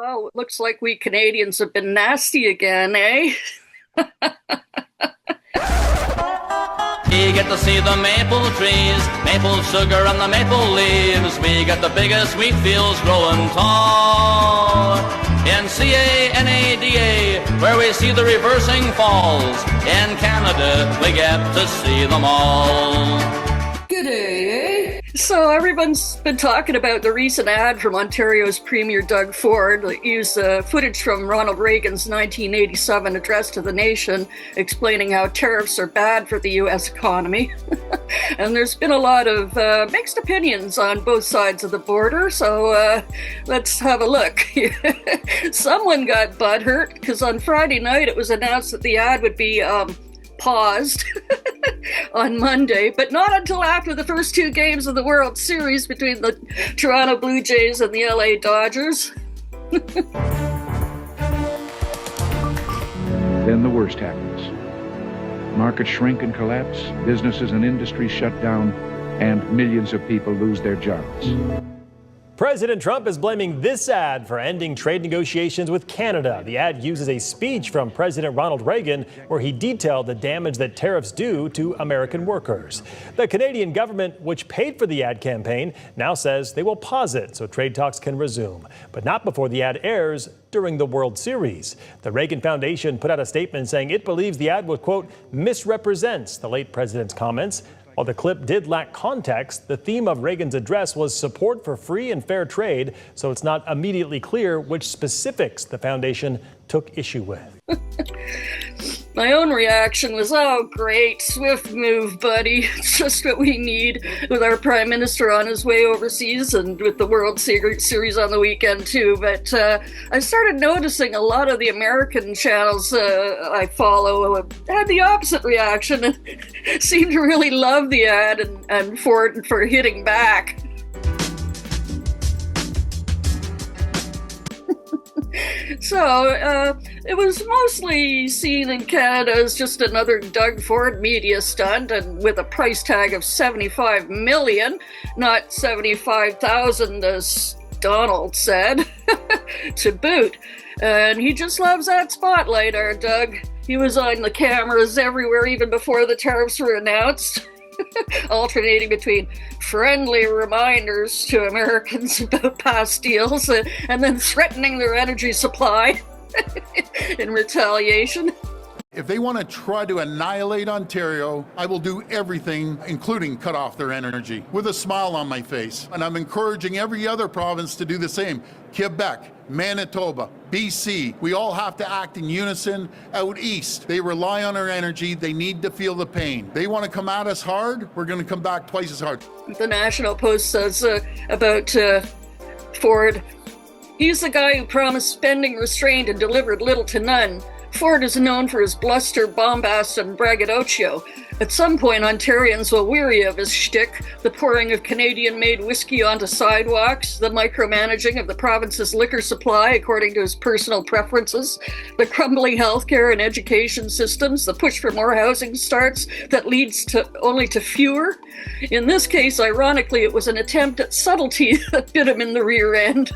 Well, it looks like we Canadians have been nasty again, eh? We get to see the maple trees, maple sugar and the maple leaves. We get the biggest wheat fields growing tall. In Canada, where we see the reversing falls. In Canada, we get to see them all. G'day, eh? So everyone's been talking about the recent ad from Ontario's Premier Doug Ford that used footage from Ronald Reagan's 1987 address to the nation explaining how tariffs are bad for the U.S. economy. And there's been a lot of mixed opinions on both sides of the border, so let's have a look. Someone got butthurt because on Friday night it was announced that the ad would be paused on Monday, but not until after the first two games of the World Series between the Toronto Blue Jays and the LA Dodgers. Then the worst happens. Markets shrink and collapse, businesses and industries shut down, and millions of people lose their jobs. President Trump is blaming this ad for ending trade negotiations with Canada. The ad uses a speech from President Ronald Reagan where he detailed the damage that tariffs do to American workers. The Canadian government, which paid for the ad campaign, now says they will pause it so trade talks can resume, but not before the ad airs during the World Series. The Reagan Foundation put out a statement saying it believes the ad was, quote, misrepresents the late president's comments. While the clip did lack context, the theme of Reagan's address was support for free and fair trade, so it's not immediately clear which specifics the foundation took issue with. My own reaction was, oh, great, swift move, buddy. It's just what we need with our prime minister on his way overseas and with the World Series on the weekend, too. But I started noticing a lot of the American channels I follow had the opposite reaction and seemed to really love the ad and Ford for hitting back. So, it was mostly seen in Canada as just another Doug Ford media stunt, and with a price tag of $75 million, not $75,000 as Donald said, to boot. And he just loves that spotlight, our Doug. He was on the cameras everywhere even before the tariffs were announced. Alternating between friendly reminders to Americans about past deals and then threatening their energy supply in retaliation. If they want to try to annihilate Ontario, I will do everything, including cut off their energy, with a smile on my face. And I'm encouraging every other province to do the same. Quebec, Manitoba, BC, we all have to act in unison. Out east, they rely on our energy. They need to feel the pain. They want to come at us hard, we're going to come back twice as hard. The National Post says about Ford, he's the guy who promised spending restraint and delivered little to none. Ford is known for his bluster, bombast, and braggadocio. At some point, Ontarians will weary of his shtick, the pouring of Canadian-made whiskey onto sidewalks, the micromanaging of the province's liquor supply according to his personal preferences, the crumbling healthcare and education systems, the push for more housing starts that leads only to fewer. In this case, ironically, it was an attempt at subtlety that bit him in the rear end.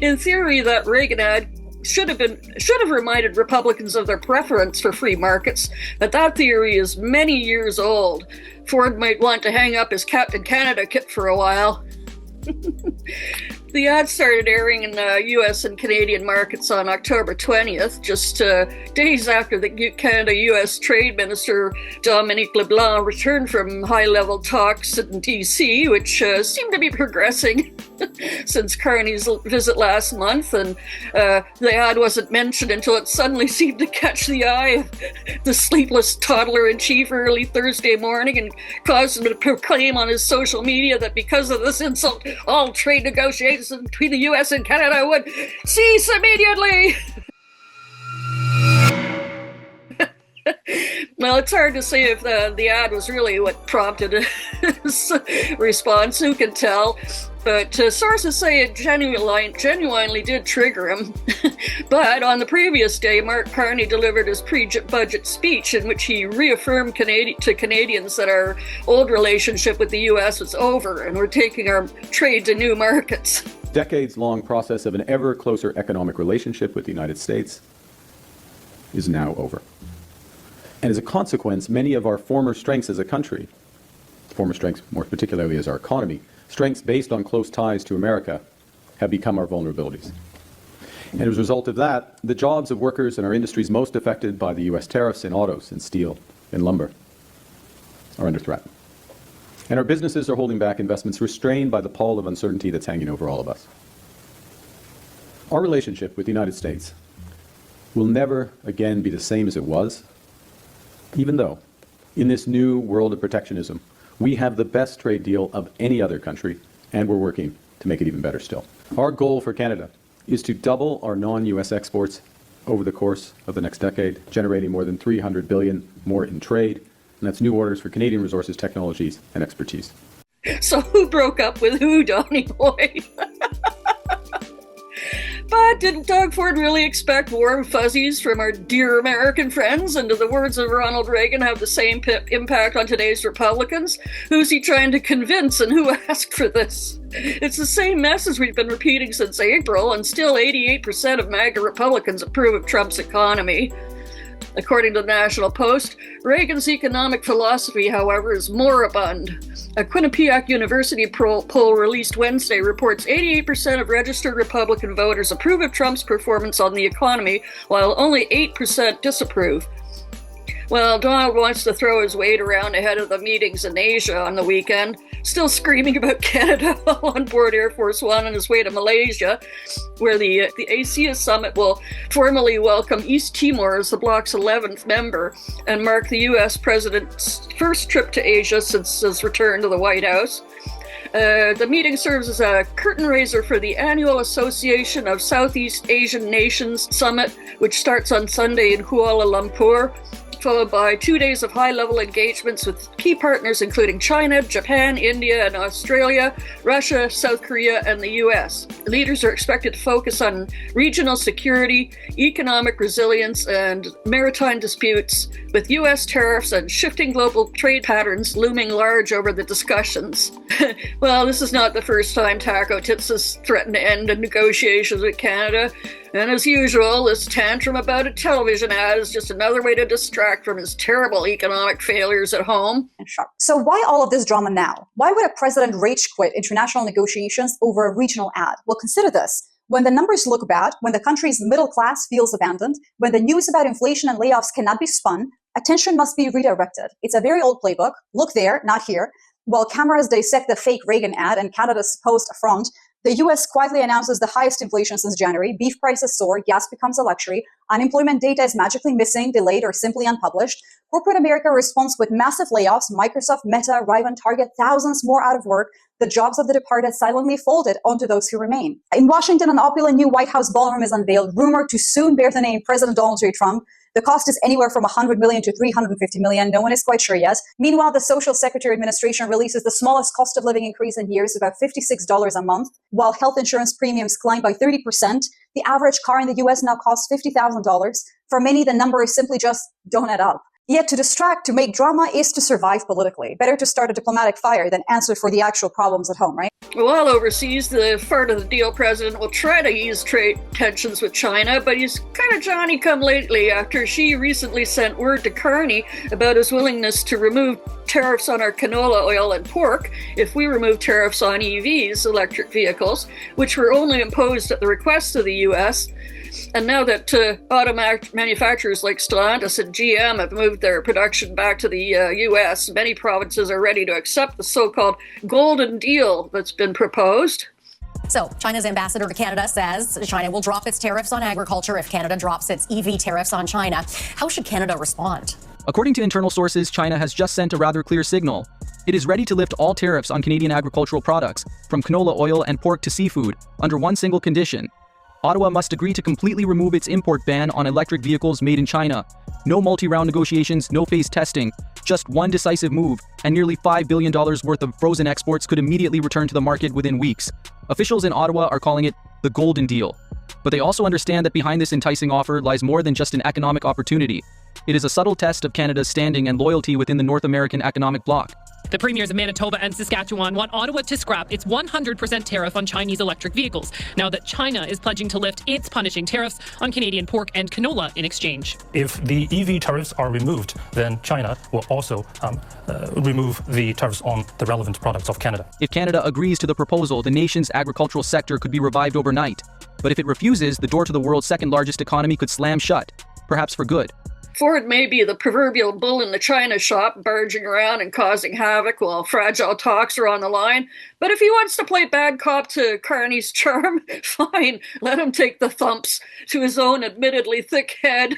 In theory, that Reagan ad should have reminded Republicans of their preference for free markets, but that theory is many years old. Ford might want to hang up his Captain Canada kit for a while. The ad started airing in U.S. and Canadian markets on October 20th, just days after the Canada-U.S. Trade Minister Dominique LeBlanc returned from high-level talks in D.C., which seemed to be progressing since Carney's visit last month, and the ad wasn't mentioned until it suddenly seemed to catch the eye of the sleepless toddler-in-chief early Thursday morning and caused him to proclaim on his social media that because of this insult, all trade negotiations between the U.S. and Canada would cease immediately. Well, it's hard to say if the ad was really what prompted his response. Who can tell? But sources say it genuinely did trigger him. But on the previous day, Mark Carney delivered his pre-budget speech in which he reaffirmed to Canadians that our old relationship with the U.S. was over and we're taking our trade to new markets. decades-long process of an ever closer economic relationship with the United States is now over. And as a consequence, many of our former strengths as a country, former strengths more particularly as our economy, strengths based on close ties to America, have become our vulnerabilities. And as a result of that, the jobs of workers in our industries most affected by the U.S. tariffs in autos and steel and lumber are under threat. And our businesses are holding back investments restrained by the pall of uncertainty that's hanging over all of us. Our relationship with the United States will never again be the same as it was, even though in this new world of protectionism, we have the best trade deal of any other country, and we're working to make it even better still. Our goal for Canada is to double our non-US exports over the course of the next decade, generating more than $300 billion more in trade, and that's new orders for Canadian resources, technologies, and expertise. So who broke up with who, Donny Boy? But did Doug Ford really expect warm fuzzies from our dear American friends? And do the words of Ronald Reagan have the same impact on today's Republicans? Who's he trying to convince, and who asked for this? It's the same message we've been repeating since April, and still 88% of MAGA Republicans approve of Trump's economy. According to the National Post, Reagan's economic philosophy, however, is moribund. A Quinnipiac University poll released Wednesday reports 88% of registered Republican voters approve of Trump's performance on the economy, while only 8% disapprove. Well, Donald wants to throw his weight around ahead of the meetings in Asia on the weekend, still screaming about Canada while on board Air Force One on his way to Malaysia, where the ASEAN summit will formally welcome East Timor as the bloc's 11th member and mark the U.S. president's first trip to Asia since his return to the White House. The meeting serves as a curtain raiser for the annual Association of Southeast Asian Nations Summit, which starts on Sunday in Kuala Lumpur, followed by 2 days of high-level engagements with key partners including China, Japan, India, and Australia, Russia, South Korea, and the U.S. Leaders are expected to focus on regional security, economic resilience, and maritime disputes, with U.S. tariffs and shifting global trade patterns looming large over the discussions. Well, this is not the first time Taco Tits has threatened to end negotiations with Canada. And as usual, this tantrum about a television ad is just another way to distract from his terrible economic failures at home. So why all of this drama now? Why would a president rage quit international negotiations over a regional ad? Well, consider this. When the numbers look bad, when the country's middle class feels abandoned, when the news about inflation and layoffs cannot be spun, attention must be redirected. It's a very old playbook. Look there, not here. While cameras dissect the fake Reagan ad and Canada's supposed affront, the U.S. quietly announces the highest inflation since January, beef prices soar, gas becomes a luxury, unemployment data is magically missing, delayed, or simply unpublished. Corporate America responds with massive layoffs. Microsoft, Meta, Rival, Target, thousands more out of work. The jobs of the departed silently folded onto those who remain. In Washington, an opulent new White House ballroom is unveiled, rumored to soon bear the name President Donald J. Trump. The cost is anywhere from $100 million to $350 million. No one is quite sure yet. Meanwhile, the Social Secretary Administration releases the smallest cost of living increase in years, about $56 a month. While health insurance premiums climb by 30%, the average car in the U.S. now costs $50,000. For many, the number is simply just don't add up. Yet to distract, to make drama is to survive politically. Better to start a diplomatic fire than answer for the actual problems at home, right? While overseas, the part of the deal president will try to ease trade tensions with China, but he's kind of Johnny-come-lately after she recently sent word to Carney about his willingness to remove tariffs on our canola oil and pork if we remove tariffs on EVs, electric vehicles, which were only imposed at the request of the U.S., And now that auto manufacturers like Stellantis and GM have moved their production back to the U.S., many provinces are ready to accept the so-called golden deal that's been proposed. So China's ambassador to Canada says China will drop its tariffs on agriculture if Canada drops its EV tariffs on China. How should Canada respond? According to internal sources, China has just sent a rather clear signal. It is ready to lift all tariffs on Canadian agricultural products, from canola oil and pork to seafood, under one single condition. Ottawa must agree to completely remove its import ban on electric vehicles made in China. No multi-round negotiations, no phase testing. Just one decisive move, and nearly $5 billion worth of frozen exports could immediately return to the market within weeks. Officials in Ottawa are calling it the golden deal. But they also understand that behind this enticing offer lies more than just an economic opportunity. It is a subtle test of Canada's standing and loyalty within the North American economic bloc. The premiers of Manitoba and Saskatchewan want Ottawa to scrap its 100% tariff on Chinese electric vehicles, now that China is pledging to lift its punishing tariffs on Canadian pork and canola in exchange. If the EV tariffs are removed, then China will also remove the tariffs on the relevant products of Canada. If Canada agrees to the proposal, the nation's agricultural sector could be revived overnight. But if it refuses, the door to the world's second largest economy could slam shut, perhaps for good. Ford may be the proverbial bull in the china shop, barging around and causing havoc while fragile talks are on the line. But if he wants to play bad cop to Carney's charm, fine, let him take the thumps to his own admittedly thick head.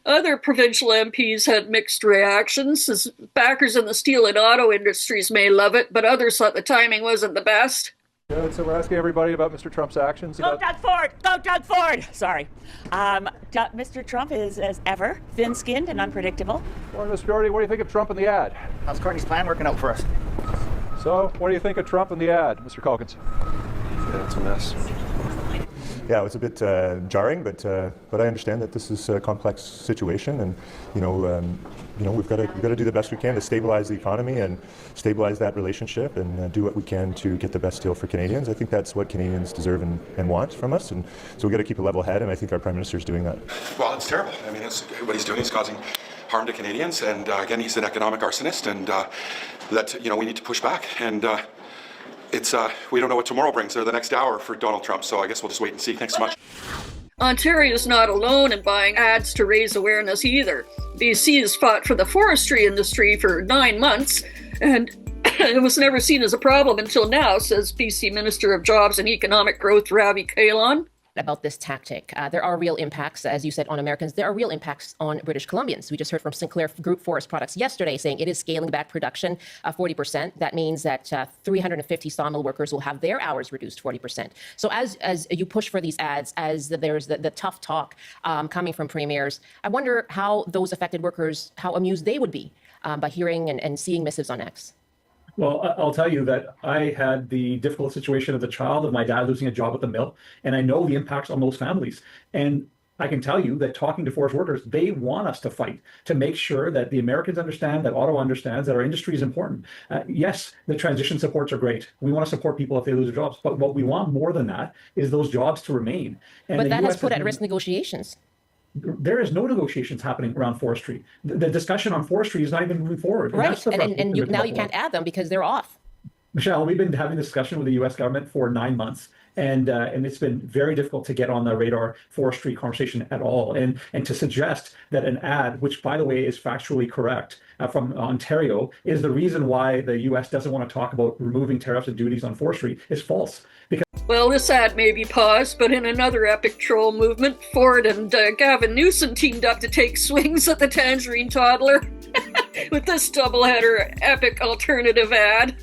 Other provincial MPs had mixed reactions, as backers in the steel and auto industries may love it, but others thought the timing wasn't the best. Good, so we're asking everybody about Mr. Trump's actions. Go Doug Ford! Go Doug Ford! Sorry. Mr. Trump is, as ever, thin-skinned and unpredictable. Mr. Jordy, what do you think of Trump and the ad? How's Carney's plan working out for us? So, what do you think of Trump and the ad, Mr. Calkins? Yeah, it's a mess. Yeah, it was a bit jarring, but I understand that this is a complex situation, and we've got to do the best we can to stabilize the economy and stabilize that relationship, and do what we can to get the best deal for Canadians. I think that's what Canadians deserve and want from us, and so we've got to keep a level head, and I think our Prime Minister is doing that. Well, it's terrible. I mean, what he's doing is causing harm to Canadians, and again, he's an economic arsonist, and we need to push back, and. We don't know what tomorrow brings or the next hour for Donald Trump, so I guess we'll just wait and see. Thanks so much. Ontario's not alone in buying ads to raise awareness either. BC has fought for the forestry industry for 9 months, and it was never seen as a problem until now, says BC Minister of Jobs and Economic Growth Ravi Kahlon. About this tactic. There are real impacts, as you said, on Americans. There are real impacts on British Columbians. We just heard from Sinclair Group Forest Products yesterday saying it is scaling back production 40%. That means that 350 sawmill workers will have their hours reduced 40%. So as you push for these ads, as there's the tough talk coming from premiers, I wonder how those affected workers, how amused they would be by hearing and seeing missives on X. Well, I'll tell you that I had the difficult situation as a child of my dad losing a job at the mill, and I know the impacts on those families. And I can tell you that talking to forest workers, they want us to fight to make sure that the Americans understand, that Ottawa understands that our industry is important. Yes, the transition supports are great. We want to support people if they lose their jobs, but what we want more than that is those jobs to remain. And but that has put at risk negotiations. There is no negotiations happening around forestry. The discussion on forestry is not even moving forward. Right, and now you can't add them because they're off. Michelle, we've been having this discussion with the U.S. government for 9 months, and it's been very difficult to get on the radar forestry conversation at all. And to suggest that an ad, which by the way is factually correct, from Ontario, is the reason why the U.S. doesn't want to talk about removing tariffs and duties on forestry is false. Well, this ad may be paused, but in another epic troll movement, Ford and Gavin Newsom teamed up to take swings at the tangerine toddler with this doubleheader epic alternative ad.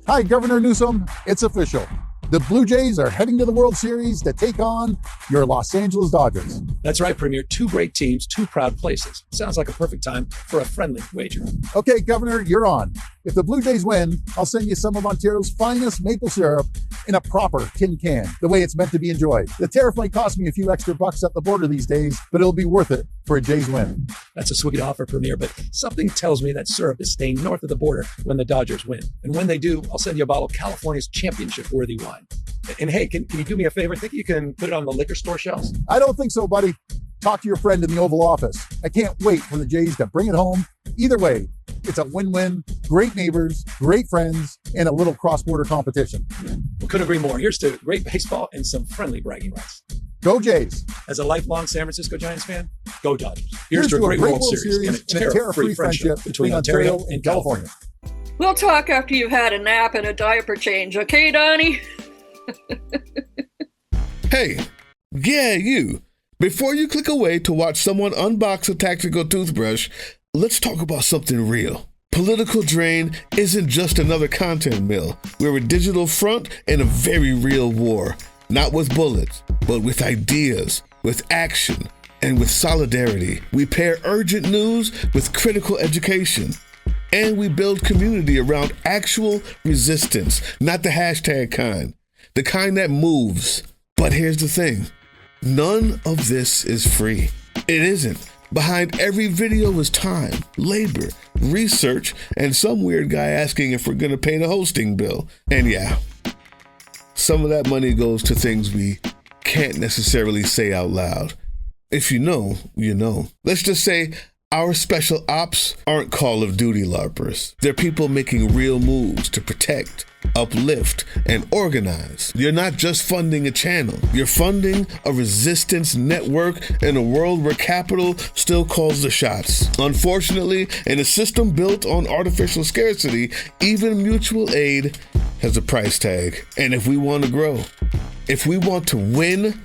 Hi, Governor Newsom. It's official. The Blue Jays are heading to the World Series to take on your Los Angeles Dodgers. That's right, Premier. 2 great teams, 2 proud places. Sounds like a perfect time for a friendly wager. Okay, Governor, you're on. If the Blue Jays win, I'll send you some of Ontario's finest maple syrup in a proper tin can, the way it's meant to be enjoyed. The tariff might cost me a few extra bucks at the border these days, but it'll be worth it for a Jays win. That's a sweet offer, Premier, but something tells me that syrup is staying north of the border when the Dodgers win. And when they do, I'll send you a bottle of California's championship-worthy wine. And hey, can you do me a favor? Think you can put it on the liquor store shelves? I don't think so, buddy. Talk to your friend in the Oval Office. I can't wait for the Jays to bring it home. Either way, it's a win-win. Great neighbors, great friends, and a little cross-border competition. Well, couldn't agree more. Here's to great baseball and some friendly bragging rights. Go Jays. As a lifelong San Francisco Giants fan, go Dodgers. Here's to a great World Series and a tariff-free friendship between Ontario and California. We'll talk after you've had a nap and a diaper change, okay, Donnie? Hey, yeah, you. Before you click away to watch someone unbox a tactical toothbrush, let's talk about something real. Political Drain isn't just another content mill. We're a digital front in a very real war. Not with bullets, but with ideas, with action, and with solidarity. We pair urgent news with critical education. And we build community around actual resistance, not the hashtag kind. The kind that moves. But here's the thing. None of this is free. It isn't. Behind every video is time, labor, research, and some weird guy asking if we're gonna pay the hosting bill. And yeah, some of that money goes to things we can't necessarily say out loud. If you know, you know. Let's just say our special ops aren't Call of Duty LARPers. They're people making real moves to protect, uplift, and organize. You're not just funding a channel. You're funding a resistance network in a world where capital still calls the shots. Unfortunately, in a system built on artificial scarcity, even mutual aid has a price tag. And if we want to grow, if we want to win,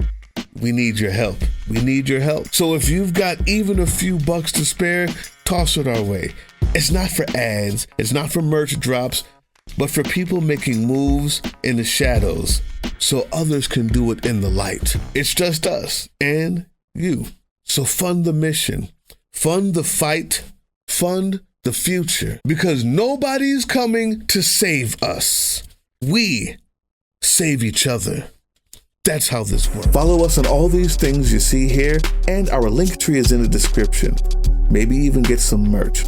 we need your help. We need your help. So if you've got even a few bucks to spare, toss it our way. It's not for ads, it's not for merch drops, but for people making moves in the shadows so others can do it in the light. It's just us and you. So fund the mission, fund the fight, fund the future, because nobody's coming to save us. We save each other. That's how this works. Follow us on all these things you see here, and our link tree is in the description. Maybe even get some merch.